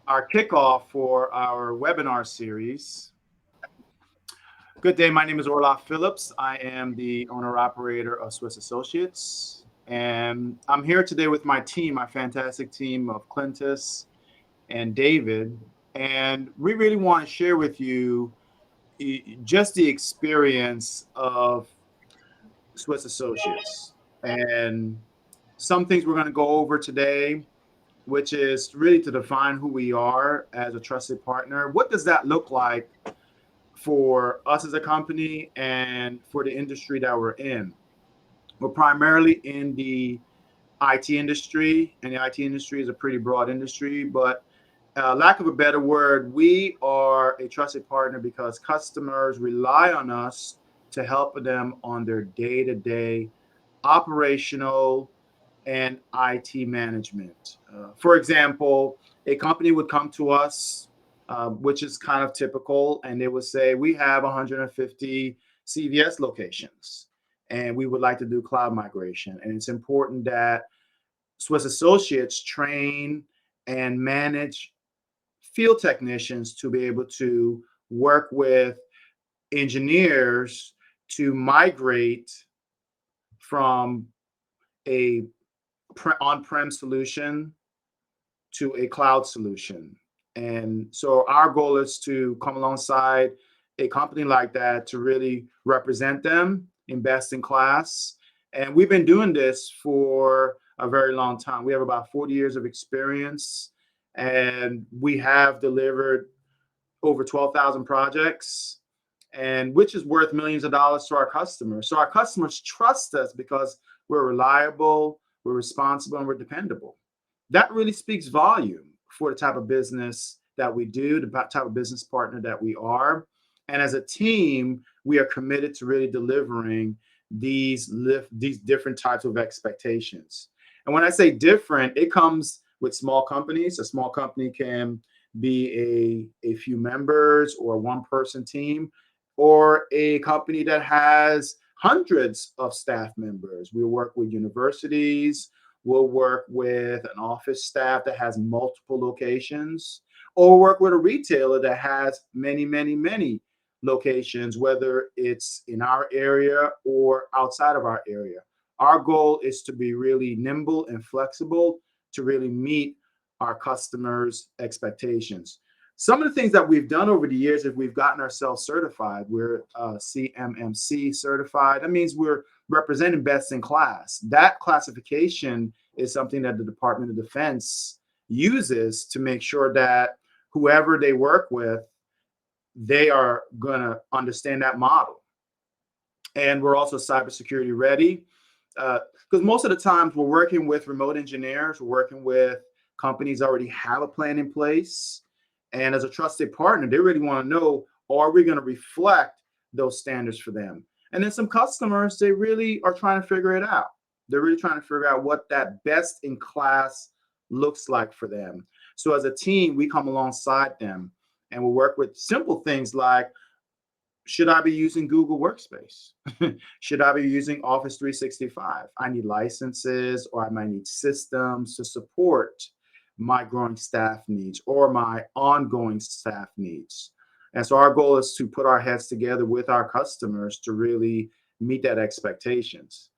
our kickoff for our webinar series. Good day. My name is Orloff Phillips. I am the owner operator of Suisse Associates, and I'm here today with my team, my fantastic team of Clintus and David. And we really want to share with you just the experience of Swiss Associates and some things we're going to go over today, which is really to define who we are as a trusted partner. What does that look like for us as a company and for the industry that we're in? We're primarily in the IT industry, and the IT industry is a pretty broad industry, but lack of a better word, we are a trusted partner because customers rely on us to help them on their day-to-day operational and IT management. For example, a company would come to us, which is kind of typical, and they would say, we have 150 CVS locations, and we would like to do cloud migration. And it's important that Swiss Associates train and manage field technicians to be able to work with engineers to migrate from a on-prem solution to a cloud solution. And so our goal is to come alongside a company like that to really represent them in best in class. And we've been doing this for a very long time. We have about 40 years of experience, and we have delivered over 12,000 projects, and which is worth millions of dollars to our customers. So our customers trust us because we're reliable, we're responsible, and we're dependable. That really speaks volume for the type of business that we do, the type of business partner that we are. And as a team, we are committed to really delivering these different types of expectations. And when I say different, it comes with small companies. A small company can be a few members or a one-person team, or a company that has hundreds of staff members. We work with universities. We'll work with an office staff that has multiple locations, or work with a retailer that has many, many, many locations, whether it's in our area or outside of our area. Our goal is to be really nimble and flexible to really meet our customers' expectations. Some of the things that we've done over the years is we've gotten ourselves certified. We're CMMC certified. That means we're representing best in class. That classification is something that the Department of Defense uses to make sure that whoever they work with, they are going to understand that model. And we're also cybersecurity ready, because most of the times we're working with remote engineers, we're working with companies that already have a plan in place. And as a trusted partner, they really want to know, are we going to reflect those standards for them? And then some customers, they really are trying to figure it out. They're really trying to figure out what that best in class looks like for them. So as a team, we come alongside them and we'll work with simple things like, should I be using Google Workspace? Should I be using Office 365? I need licenses, or I might need systems to support my growing staff needs or my ongoing staff needs. And so our goal is to put our heads together with our customers to really meet that expectations.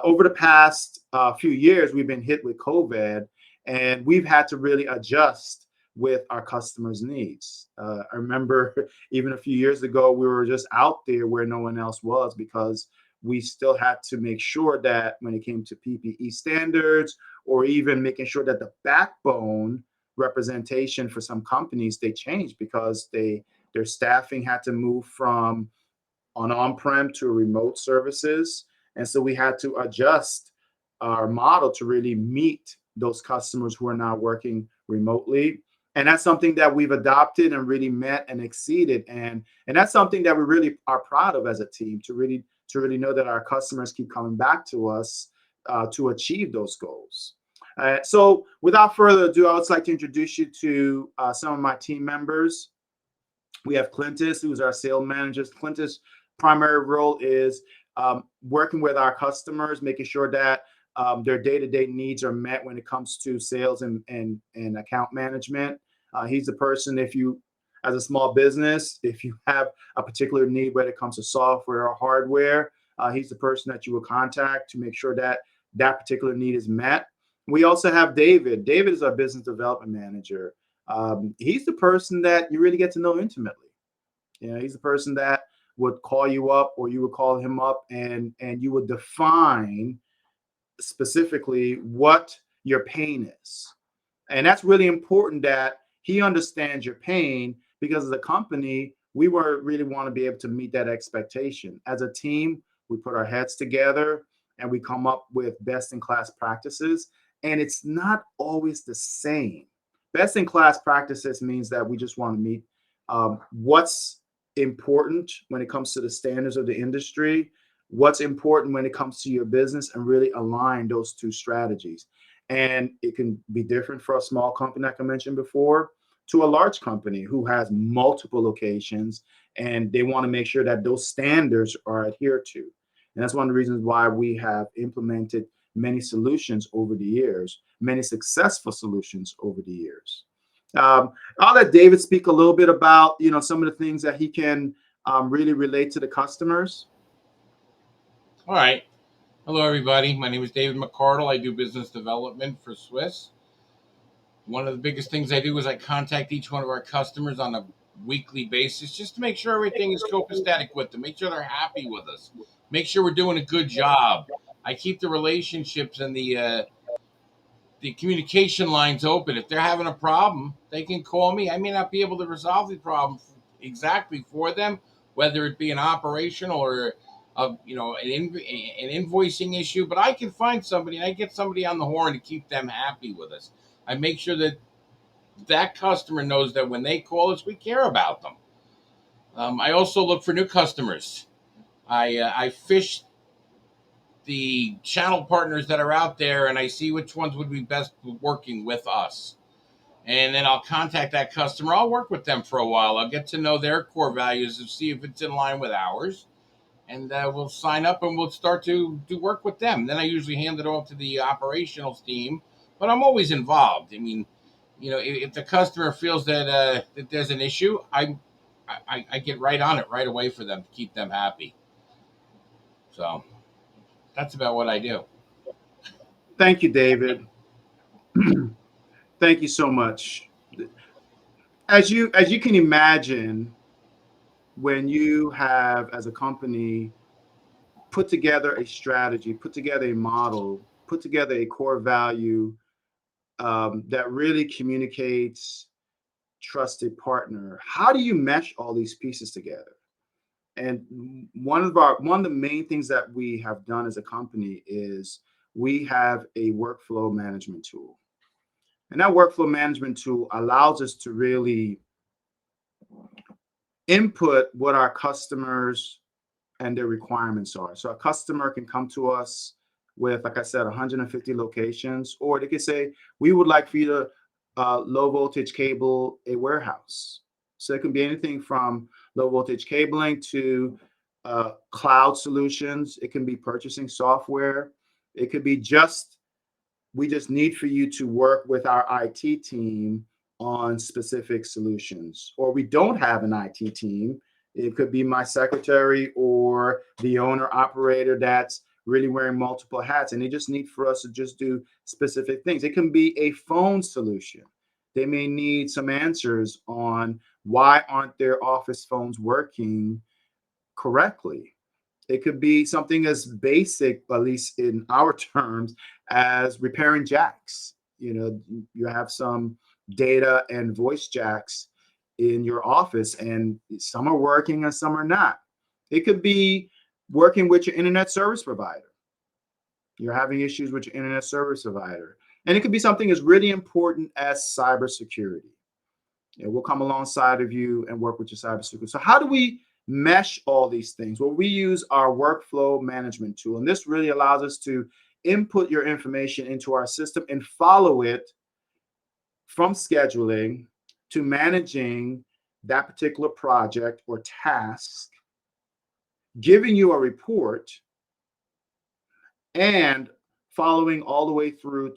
Over the past few years, we've been hit with COVID, and we've had to really adjust with our customers' needs. I remember even a few years ago, we were just out there where no one else was, because we still had to make sure that when it came to PPE standards, or even making sure that the backbone representation for some companies, they changed because their staffing had to move from on-prem to remote services. And so we had to adjust our model to really meet those customers who are now working remotely. And that's something that we've adopted and really met and exceeded. And that's something that we really are proud of as a team, to really know that our customers keep coming back to us to achieve those goals. So without further ado, I would like to introduce you to some of my team members. We have Clintus, who's our sales manager. Clintus' primary role is working with our customers, making sure that their day-to-day needs are met when it comes to sales and account management. He's the person, if you, as a small business, if you have a particular need, whether it comes to software or hardware, he's the person that you will contact to make sure that that particular need is met. We also have David. David is our business development manager. He's the person that you really get to know intimately. You know, he's the person that would call you up, or you would call him up, and you would define specifically what your pain is. And that's really important, that he understands your pain, because as a company, we were really want to be able to meet that expectation. As a team, we put our heads together and we come up with best in class practices. And it's not always the same. Best in class practices means that we just want to meet what's important when it comes to the standards of the industry, what's important when it comes to your business, and really align those two strategies. And it can be different for a small company, like I mentioned before, to a large company who has multiple locations, and they want to make sure that those standards are adhered to. And that's one of the reasons why we have implemented many solutions over the years, many successful solutions over the years. I'll let David speak a little bit about, some of the things that he can really relate to the customers. All right. Hello, everybody. My name is David McCardle. I do business development for Swiss. One of the biggest things I do is I contact each one of our customers on a weekly basis just to make sure everything is copacetic with them, make sure they're happy with us, make sure we're doing a good job. I keep the relationships and the communication lines open. If they're having a problem, they can call me. I may not be able to resolve the problem exactly for them, whether it be an operational or an invoicing issue, but I can find somebody and I get somebody on the horn to keep them happy with us. I make sure that that customer knows that when they call us, we care about them. I also look for new customers. I fish the channel partners that are out there, and I see which ones would be best working with us. And then I'll contact that customer. I'll work with them for a while. I'll get to know their core values and see if it's in line with ours. And we'll sign up and we'll start to do work with them. Then I usually hand it off to the operational team, but I'm always involved. I mean, if the customer feels that there's an issue, I get right on it right away for them to keep them happy. So that's about what I do. Thank you, David. Thank you so much. As you can imagine, when you have, as a company, put together a strategy, put together a model, put together a core value that really communicates trusted partner, how do you mesh all these pieces together? And one of the main things that we have done as a company is we have a workflow management tool. And that workflow management tool allows us to really input what our customers and their requirements are. So a customer can come to us with, like I said, 150 locations, or they could say, we would like for you to low voltage cable a warehouse. So it can be anything from low voltage cabling to cloud solutions. It can be purchasing software. It could be we just need for you to work with our IT team on specific solutions. Or we don't have an IT team. It could be my secretary or the owner operator that's really wearing multiple hats, and they just need for us to just do specific things. It can be a phone solution. They may need some answers on why aren't their office phones working correctly. It could be something as basic, at least in our terms, as repairing jacks. You have some data and voice jacks in your office, and some are working and some are not. It could be working with your internet service provider. You're having issues with your internet service provider. And it could be something as really important as cybersecurity. And we'll come alongside of you and work with your cybersecurity. So how do we mesh all these things? Well, we use our workflow management tool, and this really allows us to input your information into our system and follow it from scheduling to managing that particular project or task, giving you a report, and following all the way through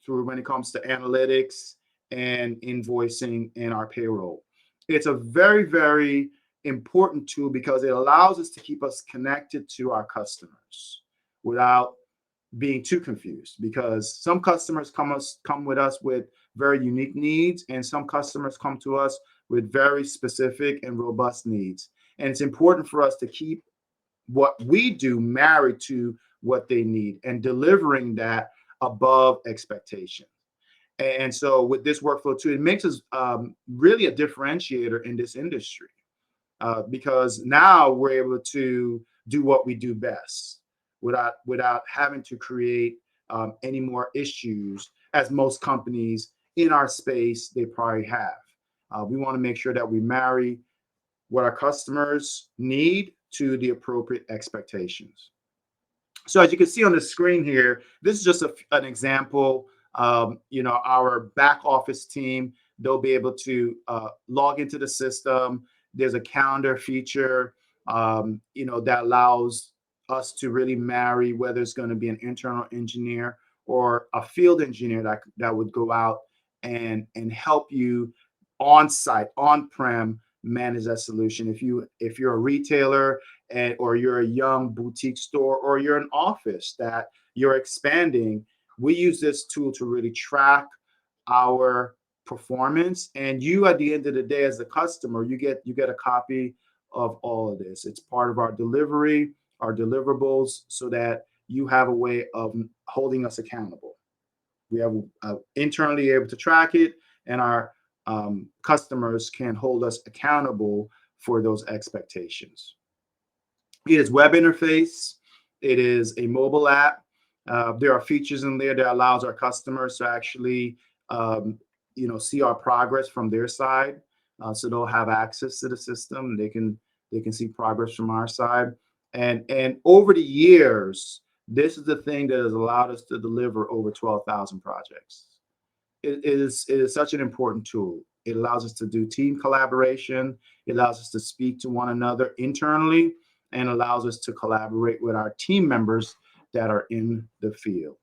when it comes to analytics and invoicing and our payroll. It's a very, very important tool because it allows us to keep us connected to our customers without being too confused, because some customers come with us with very unique needs, and some customers come to us with very specific and robust needs. And it's important for us to keep what we do married to what they need and delivering that above expectation. And so with this workflow too, it makes us really a differentiator in this industry, because now we're able to do what we do best without having to create any more issues, as most companies in our space they probably have. We want to make sure that we marry what our customers need to the appropriate expectations. So as you can see on the screen here, this is just an example. Our back office team, they'll be able to log into the system. There's a calendar feature, that allows us to really marry whether it's going to be an internal engineer or a field engineer that would go out and help you on site, on prem, manage that solution. If you're a retailer or you're a young boutique store, or you're an office that you're expanding, we use this tool to really track our performance. And you, at the end of the day, as a customer, you get a copy of all of this. It's part of our delivery, our deliverables, so that you have a way of holding us accountable. We have internally able to track it, and our customers can hold us accountable for those expectations. It is web interface. It is a mobile app. There are features in there that allows our customers to actually, see our progress from their side. So they'll have access to the system. They can see progress from our side. And over the years, this is the thing that has allowed us to deliver over 12,000 projects. It is such an important tool. It allows us to do team collaboration. It allows us to speak to one another internally, and allows us to collaborate with our team members that are in the field.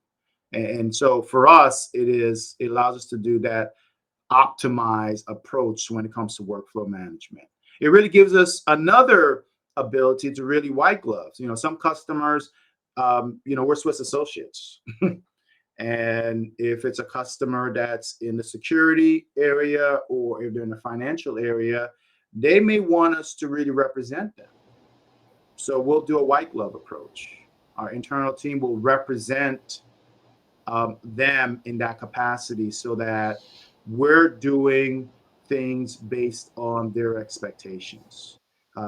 And so for us, it allows us to do that optimized approach when it comes to workflow management. It really gives us another ability to really white gloves. Some customers, we're Swiss Associates. And if it's a customer that's in the security area, or if they're in the financial area, they may want us to really represent them. So we'll do a white glove approach. Our internal team will represent them in that capacity, so that we're doing things based on their expectations.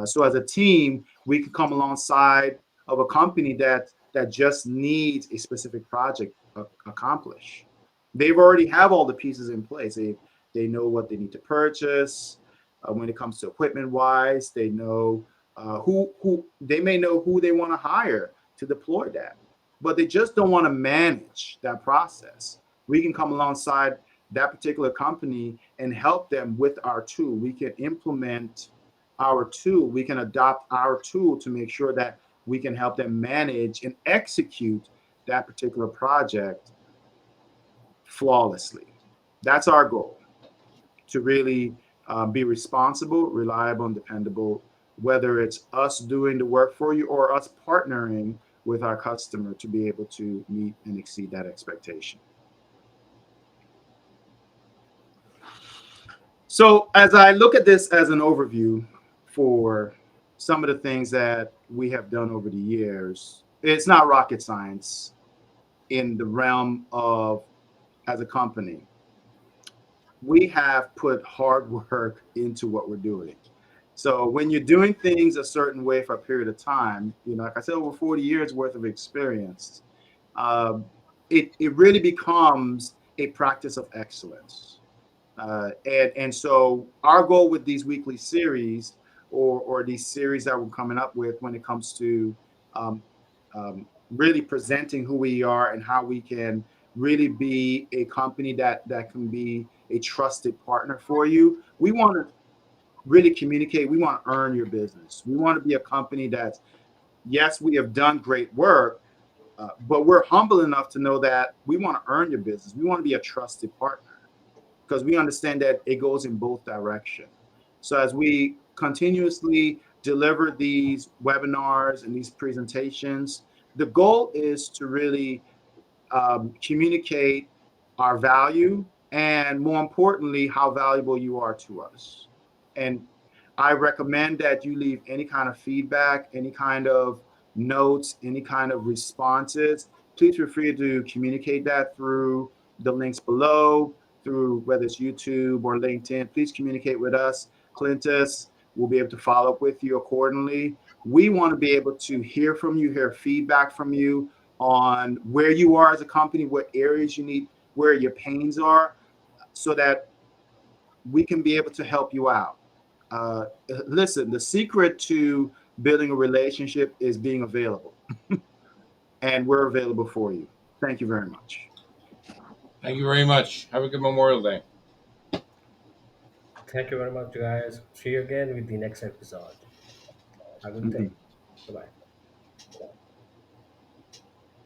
So as a team, we can come alongside of a company that just needs a specific project accomplished. They've already have all the pieces in place. They know what they need to purchase. When it comes to equipment wise, they know who they may know who they want to hire to deploy that, but they just don't want to manage that process. We can come alongside that particular company and help them with our tool. We can implement our tool. We can adopt our tool to make sure that we can help them manage and execute that particular project flawlessly. That's our goal, to really be responsible, reliable, and dependable, whether it's us doing the work for you or us partnering with our customer to be able to meet and exceed that expectation. So as I look at this as an overview for some of the things that we have done over the years, it's not rocket science in the realm of, as a company, we have put hard work into what we're doing. So when you're doing things a certain way for a period of time, like I said, over 40 years worth of experience, uh, it really becomes a practice of excellence. And so our goal with these weekly series, or these series that we're coming up with when it comes to um, really presenting who we are and how we can really be a company that can be a trusted partner for you. We want to really communicate. We want to earn your business. We want to be a company that's, yes, we have done great work, but we're humble enough to know that we want to earn your business. We want to be a trusted partner. because we understand that it goes in both directions. So as we continuously deliver these webinars and these presentations, the goal is to really communicate our value and, more importantly, how valuable you are to us. And I recommend that you leave any kind of feedback, any kind of notes, any kind of responses. Please feel free to communicate that through the links below, through whether it's YouTube or LinkedIn. Please communicate with us. Clintus will be able to follow up with you accordingly. We want to be able to hear from you, hear feedback from you on where you are as a company, what areas you need, where your pains are, so that we can be able to help you out. Uh, Listen, the secret to building a relationship is being available, and we're available for you. Thank you very much. Thank you very much. Have a good Memorial Day. Thank you very much, guys. See you again with the next episode. Have a good day. Mhm. Bye bye.